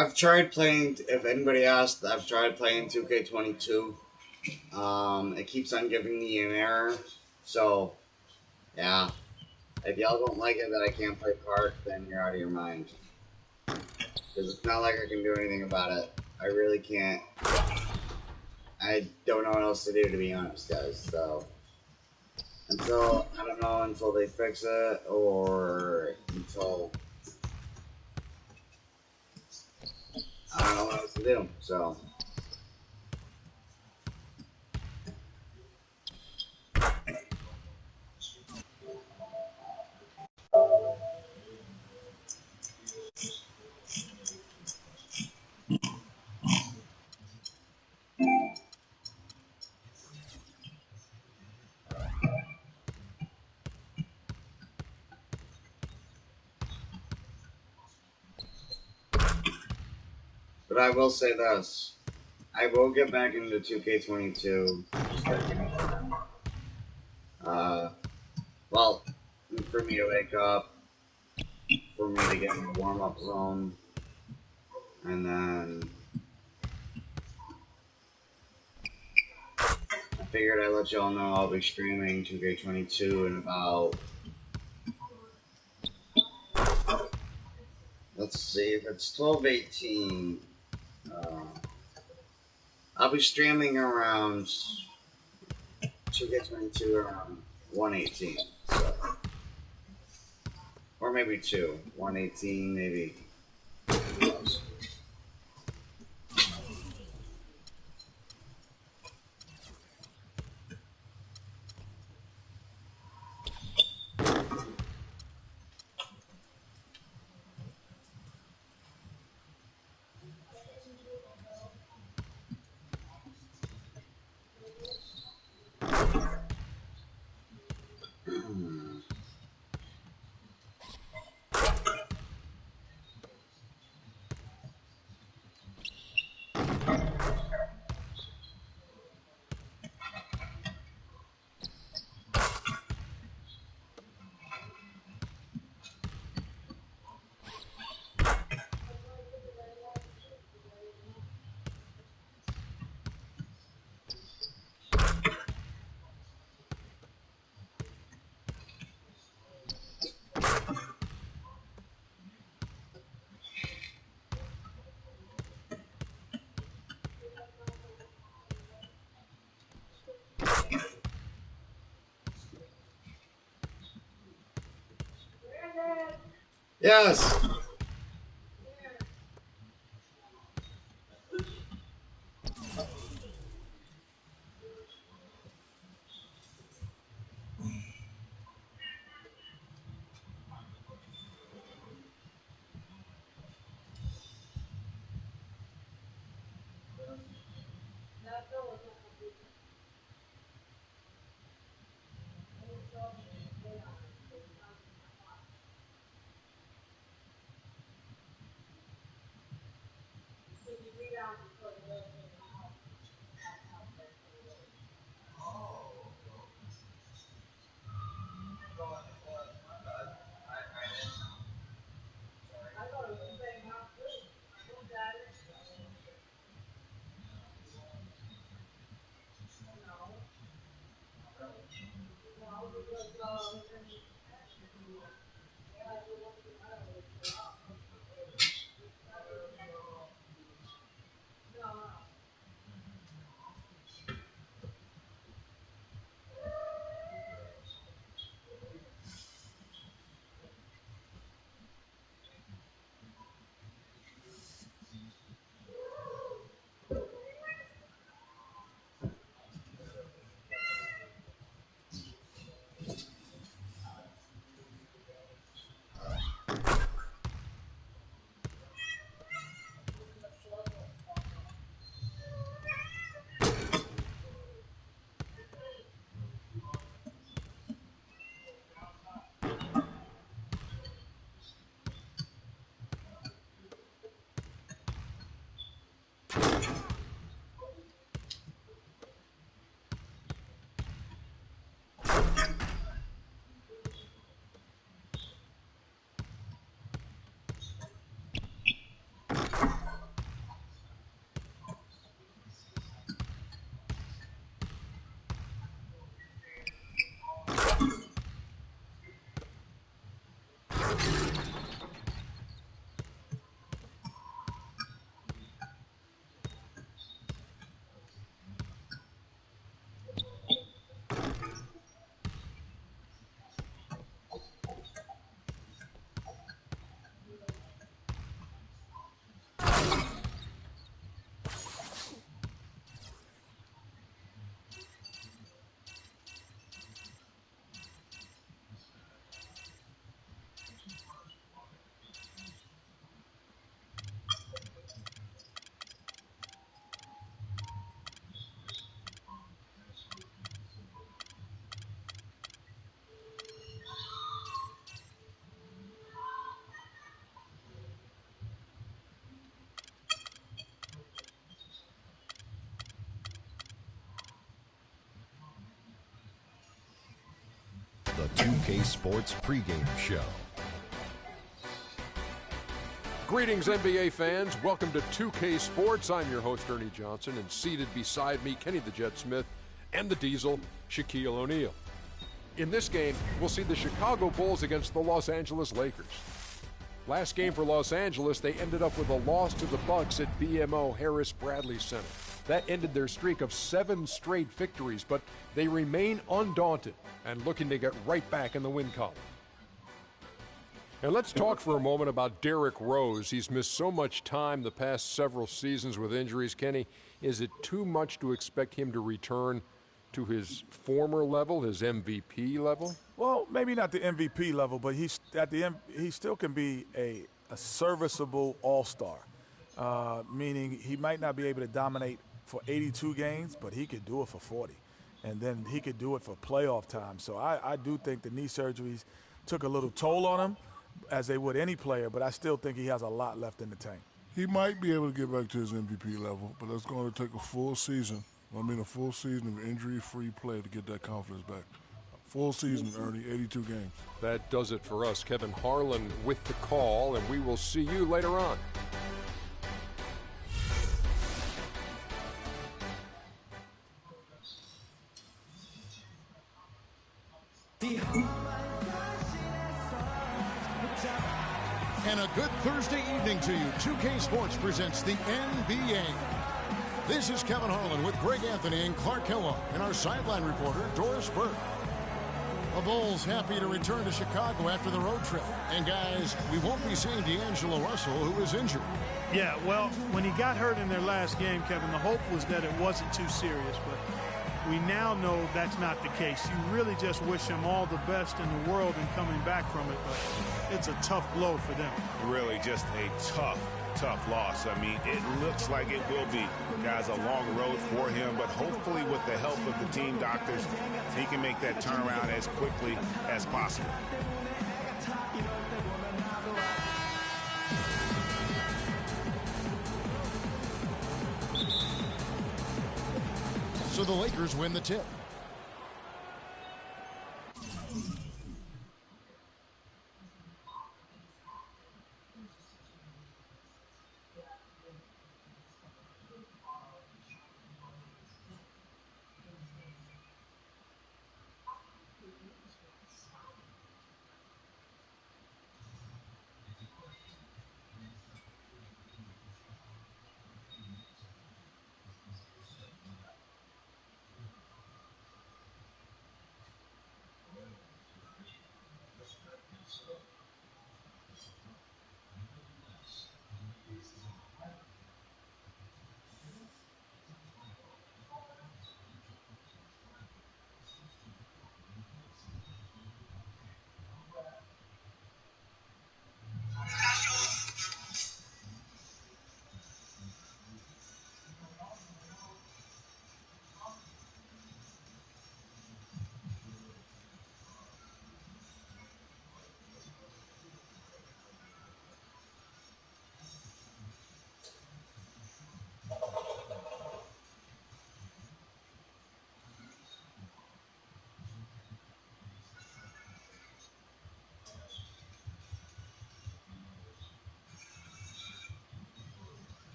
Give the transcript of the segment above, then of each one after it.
I've tried playing. If anybody asked, I've tried playing 2K22. It keeps on giving me an error. So yeah, if y'all don't like it that I can't play Park, then you're out of your mind. Because it's not like I can do anything about it. I really can't. I don't know what else to do, to be honest, guys. So until I don't know until they fix it or until I don't know what else to do. So. But I will say this. I will get back into 2K22. Just gotta give me time. Uh, well, for me to wake up, for me to get in the warm up zone, and then I figured I'd let y'all know I'll be streaming 2K22 in about, let's see, if it's 12:18, uh, I'll be streaming around 2K22 around 1:18. So, or maybe 1:18, maybe. Yes! 2K Sports pregame show. Greetings, NBA fans. Welcome to 2K Sports. I'm your host, Ernie Johnson, and seated beside me, Kenny the Jet Smith and the Diesel, Shaquille O'Neal. In this game, we'll see the Chicago Bulls against the Los Angeles Lakers. Last game for Los Angeles, they ended up with a loss to the Bucks at BMO Harris Bradley Center. That ended their streak of 7 straight victories, but they remain undaunted and looking to get right back in the win column. And let's talk for a moment about Derrick Rose. He's missed so much time the past several seasons with injuries. Kenny, is it too much to expect him to return to his former level, his MVP level? Well, maybe not the MVP level, but he still can be a serviceable all-star, meaning he might not be able to dominate for 82 games, but he could do it for 40. And then he could do it for playoff time. So I do think the knee surgeries took a little toll on him, as they would any player, but I still think he has a lot left in the tank. He might be able to get back to his MVP level, but it's going to take a full season. A full season of injury-free play to get that confidence back. Full season, Ernie, 82 games. That does it for us. Kevin Harlan with the call, and we will see you later on. And a good Thursday evening to you. 2K Sports presents the NBA. This is Kevin Harlan with Greg Anthony and Clark Kellogg and our sideline reporter, Doris Burke. The Bulls happy to return to Chicago after the road trip. And guys, we won't be seeing D'Angelo Russell, who is injured. Yeah, well, when he got hurt in their last game, Kevin, the hope was that it wasn't too serious, but we now know that's not the case. You really just wish him all the best in the world in coming back from it, but it's a tough blow for them. Really just a tough loss. I mean, it looks like it will be. Guys, a long road for him, but hopefully with the help of the team doctors, he can make that turnaround as quickly as possible. So the Lakers win the tip.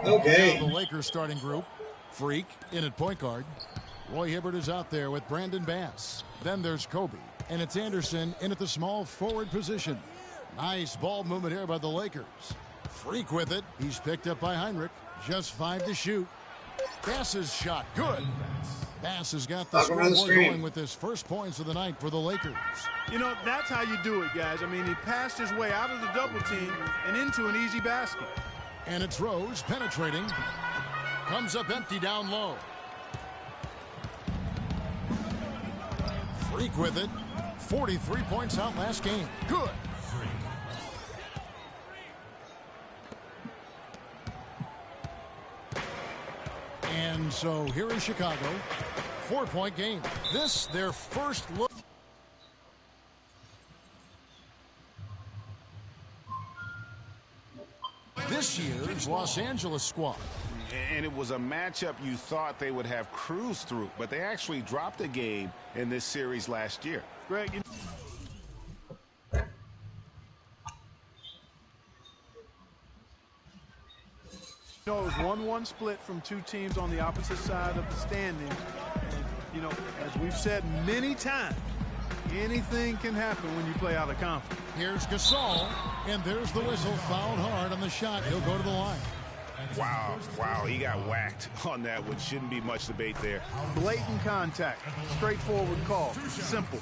Okay. Now the Lakers starting group. Freak in at point guard. Roy Hibbert is out there with Brandon Bass. Then there's Kobe. And it's Anderson in at the small forward position. Nice ball movement here by the Lakers. Freak with it. He's picked up by Heinrich. Just 5 to shoot. Bass's shot. Good. Bass has got the scoreboard going with his first points of the night for the Lakers. You know, that's how you do it, guys. I mean, he passed his way out of the double team and into an easy basket. And it's Rose penetrating. Comes up empty down low. Freak with it. 43 points out last game. Good. And so here is Chicago. 4-point game. This their first look. This year's Los Angeles squad. And it was a matchup you thought they would have cruised through, but they actually dropped a game in this series last year. Greg, you know, it was 1-1 split from two teams on the opposite side of the standings. And, you know, as we've said many times, anything can happen when you play out of conference. Here's Gasol, and there's the whistle. Fouled hard on the shot. He'll go to the line. Wow, he got whacked on that, which shouldn't be much debate there. Blatant contact. Straightforward call. Simple.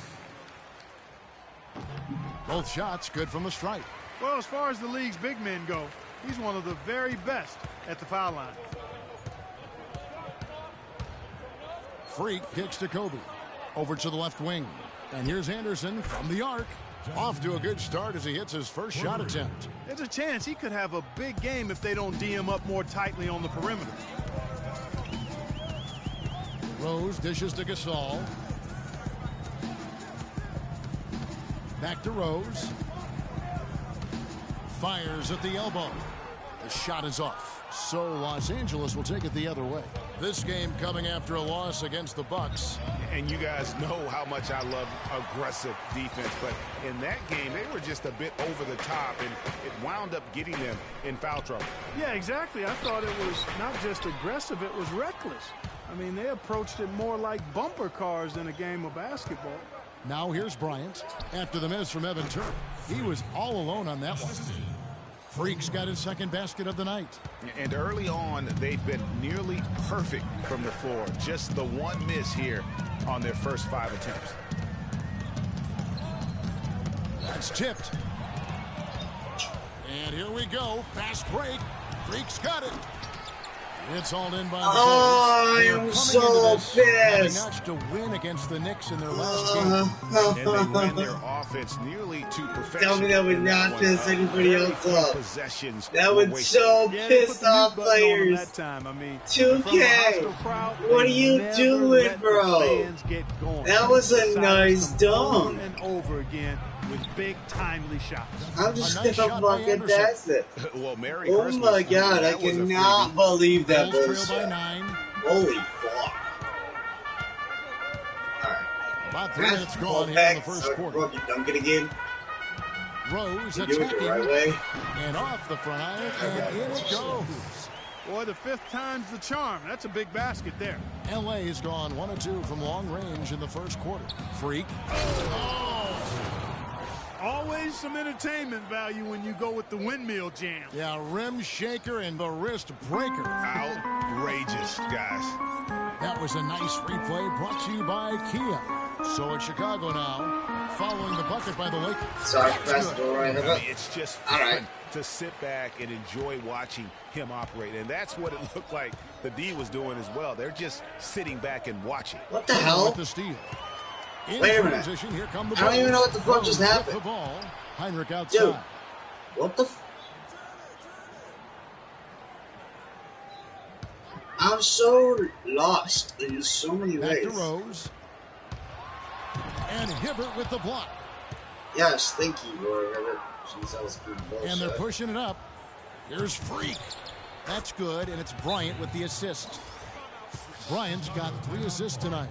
Both shots good from the stripe. Well, as far as the league's big men go, he's one of the very best at the foul line. Freak kicks to Kobe. Over to the left wing. And here's Anderson from the arc. Off to a good start as he hits his first shot attempt. There's a chance he could have a big game if they don't D him up more tightly on the perimeter. Rose dishes to Gasol. Back to Rose. Fires at the elbow. The shot is off. So Los Angeles will take it the other way. This game coming after a loss against the Bucks. And you guys know how much I love aggressive defense, but in that game, they were just a bit over the top, and it wound up getting them in foul trouble. Yeah, exactly. I thought it was not just aggressive, it was reckless. I mean, they approached it more like bumper cars than a game of basketball. Now here's Bryant. After the miss from Evan Turner. He was all alone on that one. Freak's got his second basket of the night. And early on, they've been nearly perfect from the floor. Just the one miss here on their first 5 attempts. That's tipped. And here we go. Fast break. Freak's got it. It's all in by the Oh, I am so pissed. Notch to win against the Knicks in their last game. And they ran their offense nearly to perfection. Tell me that would not piss anybody else off. Possessions That would so piss off players. That time. I mean, 2K, what are you doing, bro? That was a nice dunk. And over again with big timely shots. I'm just gonna fucking test it. Well, Merry Oh Christmas. my god, I cannot believe that Bulls trail by bullshit. 9. Holy fuck. Alright. About 3 minutes gone here in the first quarter. You dunk it again. Rose You do it the attacking. right way. And off the front iron, and in it goes. Boy, the 5th time's the charm. That's a big basket there. LA's gone 1 of 2 from long range in the first quarter. Freak. Always some entertainment value when you go with the windmill jam. Yeah, rim shaker and the wrist breaker. Outrageous, guys. That was a nice replay brought to you by Kia. So it's Chicago now, following the bucket by the Lakers. Sorry, That's press good. the right of it. It's just All fun right. to sit back and enjoy watching him operate. And that's what it looked like the D was doing as well. They're just sitting back and watching. What the With hell? the steal. In Wait a minute. transition, here come the I don't even know what the fuck Rose just with happened. The ball. Heinrich outside. Dude. What the I'm so lost in so many Back ways. to Rose. And Hibbert with the block. Yes, thank you, Roy Hibbert. Jeez, that was good bullshit. And they're pushing it up. Here's Freak. That's good, and it's Bryant with the assist. Bryant's got 3 assists tonight.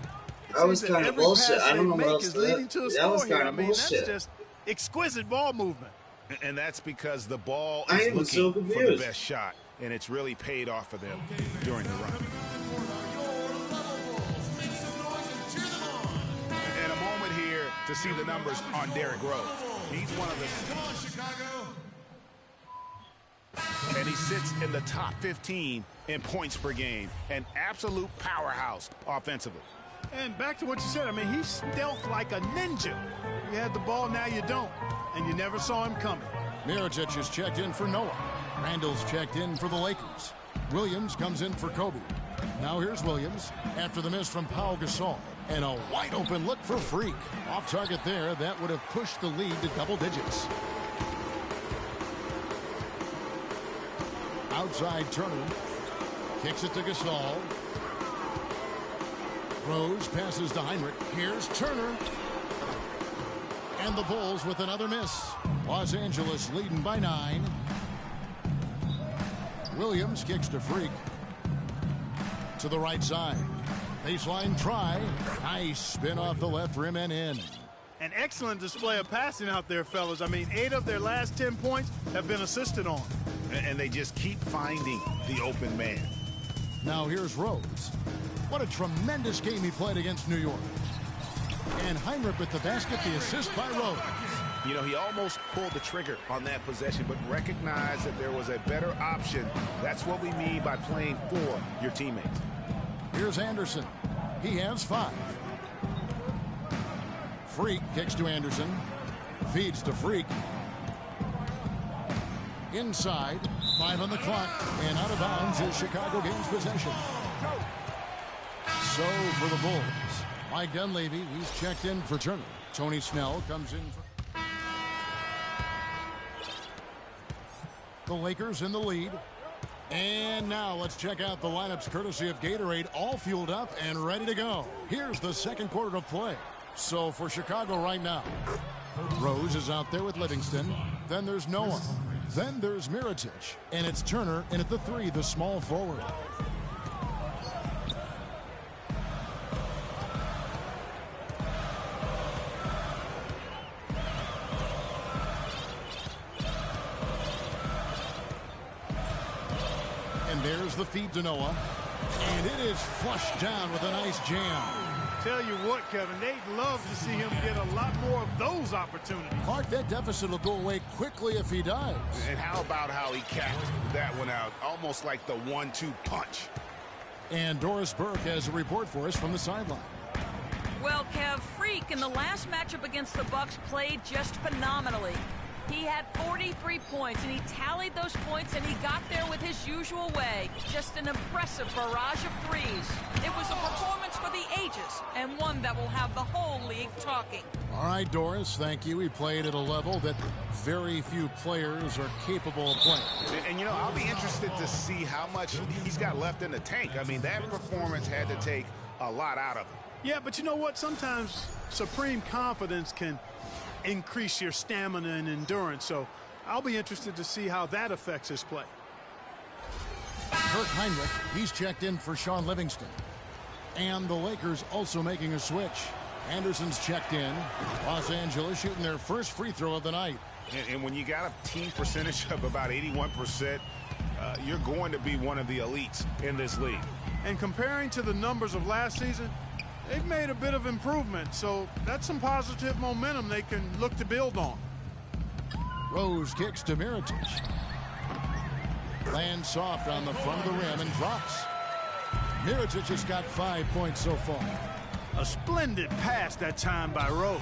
That was Seems that kind of every bullshit. pass I don't know they what make else is to leading to a that score was here. kind I of mean, bullshit. that's just exquisite ball movement. And that's because the ball I is am looking so for the confused. best shot. and it's really paid off for them during the run. And a moment here to see the numbers on Derrick Rose. He's one of the... And he sits in the top 15 in points per game. An absolute powerhouse offensively. And back to what you said, I mean, he's stealth like a ninja. You had the ball, now you don't. And you never saw him coming. Mirotic is checked in for Noah. Randall's checked in for the Lakers. Williams comes in for Kobe. Now here's Williams after the miss from Pau Gasol. And a wide open look for Freak. Off target there, that would have pushed the lead to double digits. Outside Turner. Kicks it to Gasol. Rose passes to Heinrich. Here's Turner. And the Bulls with another miss. Los Angeles leading by 9. Williams kicks to Freak. To the right side. Baseline try. Nice spin off the left rim and in. An excellent display of passing out there, fellas. I mean, 8 of their last 10 points have been assisted on. And they just keep finding the open man. Now here's Rose. What a tremendous game he played against New York. And Heinrich with the basket, the assist by Rose. You know, he almost pulled the trigger on that possession, but recognized that there was a better option. That's what we mean by playing for your teammates. Here's Anderson. He has 5. Freak kicks to Anderson. Feeds to Freak. Inside. 5 on the clock. And out of bounds is Chicago gains possession. So for the Bulls, Mike Dunleavy, he's checked in for Turner. Tony Snell comes in for... The Lakers in the lead. And now let's check out the lineups courtesy of Gatorade, all fueled up and ready to go. Here's the second quarter of play. So for Chicago right now, Rose is out there with Livingston. Then there's Noah. Then there's Mirotic. And it's Turner in at the 3, the small forward. And there's the feed to Noah. And it is flushed down with a nice jam. Tell you what, Kevin, they'd love to see him get a lot more of those opportunities. Clark, that deficit will go away quickly if he does. And how about how he capped that one out? Almost like the 1-2 punch. And Doris Burke has a report for us from the sideline. Well, Kev, Freak in the last matchup against the Bucks played just phenomenally. He had 43 points, and he tallied those points, and he got there with his usual way. Just an impressive barrage of threes. It was a performance for the ages, and one that will have the whole league talking. All right, Doris, thank you. He played at a level that very few players are capable of playing. And you know, I'll be interested to see how much he's got left in the tank. I mean, that performance had to take a lot out of him. Yeah, but you know what? Sometimes supreme confidence can increase your stamina and endurance. So I'll be interested to see how that affects his play. Kirk Heinrich, he's checked in for Sean Livingston. And the Lakers also making a switch. Anderson's checked in. Los Angeles shooting their first free throw of the night. And when you got a team percentage of about 81%, you're going to be one of the elites in this league. And comparing to the numbers of last season, they've made a bit of improvement, so that's some positive momentum they can look to build on. Rose kicks to Mirotic. Lands soft on the front of the rim and drops. Mirotic has got 5 points so far. A splendid pass that time by Rose.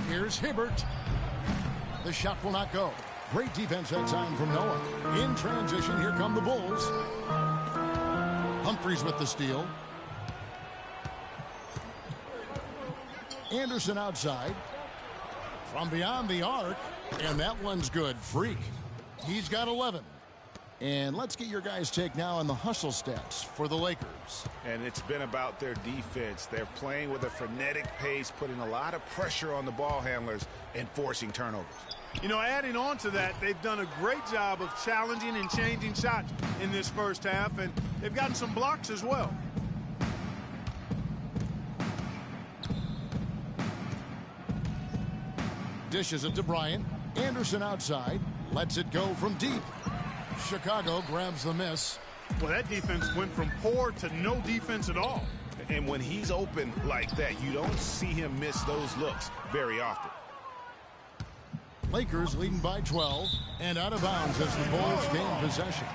Here's Hibbert. The shot will not go. Great defense that time from Noah. In transition, here come the Bulls. Humphries with the steal. Anderson outside. From beyond the arc. And that one's good. Freak. He's got 11. And let's get your guys' take now on the hustle stats for the Lakers. And it's been about their defense. They're playing with a frenetic pace, putting a lot of pressure on the ball handlers and forcing turnovers. You know, adding on to that, they've done a great job of challenging and changing shots in this first half, and they've gotten some blocks as well. Dishes it to Bryant. Anderson outside. Lets it go from deep. Chicago grabs the miss. Well, that defense went from poor to no defense at all. And when he's open like that, you don't see him miss those looks very often. Lakers leading by 12 and out of bounds as the Bulls gain possession.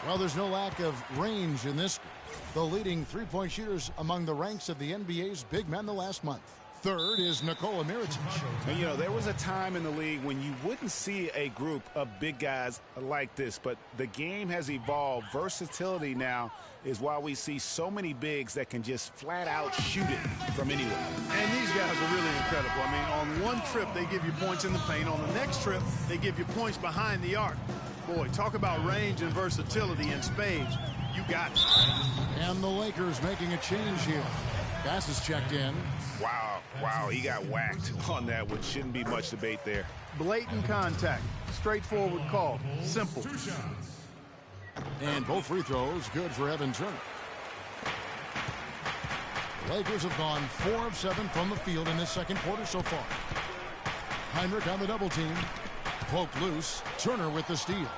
Well, there's no lack of range in this group. The leading three-point shooters among the ranks of the NBA's big men the last month. Third is Nikola Mirotic. And, you know, there was a time in the league when you wouldn't see a group of big guys like this, but the game has evolved. Versatility now is why we see so many bigs that can just flat out shoot it from anywhere. And these guys are really incredible. I mean, on one trip, they give you points in the paint. On the next trip, they give you points behind the arc. Boy, talk about range and versatility in spades. You got it. And the Lakers making a change here. Pass is checked in. Wow, he got whacked on that, which shouldn't be much debate there. Blatant contact. Straightforward call. Simple. And both free throws good for Evan Turner. The Lakers have gone 4 of 7 from the field in this second quarter so far. Heinrich on the double team. Poked loose. Turner with the steal.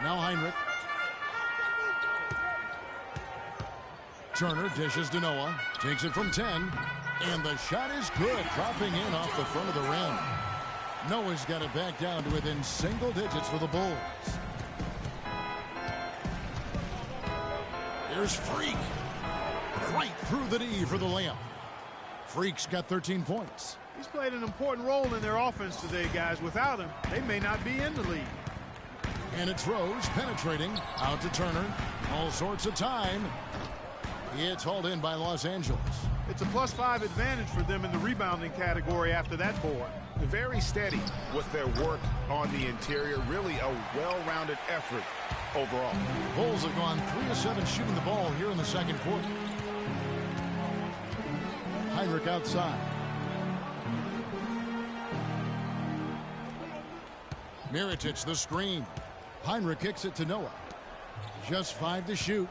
Now Heinrich. Turner dishes to Noah. Takes it from 10. And the shot is good. Dropping in off the front of the rim. Noah's got it back down to within single digits for the Bulls. Here's Freak. Right through the D for the layup. Freak's got 13 points. He's played an important role in their offense today, guys. Without him, they may not be in the lead. And it's Rose penetrating out to Turner. All sorts of time. It's hauled in by Los Angeles. It's a +5 advantage for them in the rebounding category after that board. Very steady with their work on the interior. Really a well-rounded effort overall. Bulls have gone 3 of 7 shooting the ball here in the second quarter. Heinrich outside. Mirotic the screen. Heinrich kicks it to Noah. Just 5 to shoot.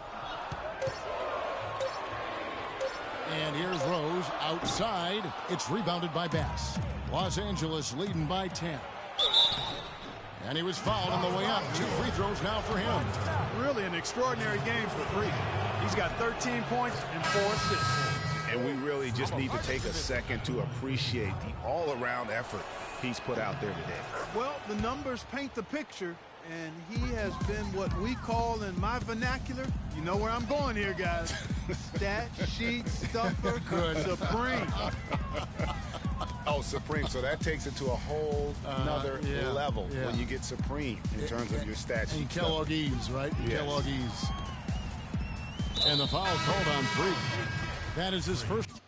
And here's Rose outside. It's rebounded by Bass. Los Angeles leading by 10. And he was fouled on the way up. 2 free throws now for him. Really an extraordinary game for Freak. He's got 13 points and 4 assists. And we really just need to take a second to appreciate the all-around effort he's put out there today. Well, the numbers paint the picture, and he has been what we call in my vernacular, you know where I'm going here, guys, stat sheet stuffer supreme. Oh, supreme. So that takes it to a whole another level when you get supreme in terms of your stat sheet. And Kellogg-Ease, right? Yes. Kellogg-Ease. And the foul called on Freak. That is his first.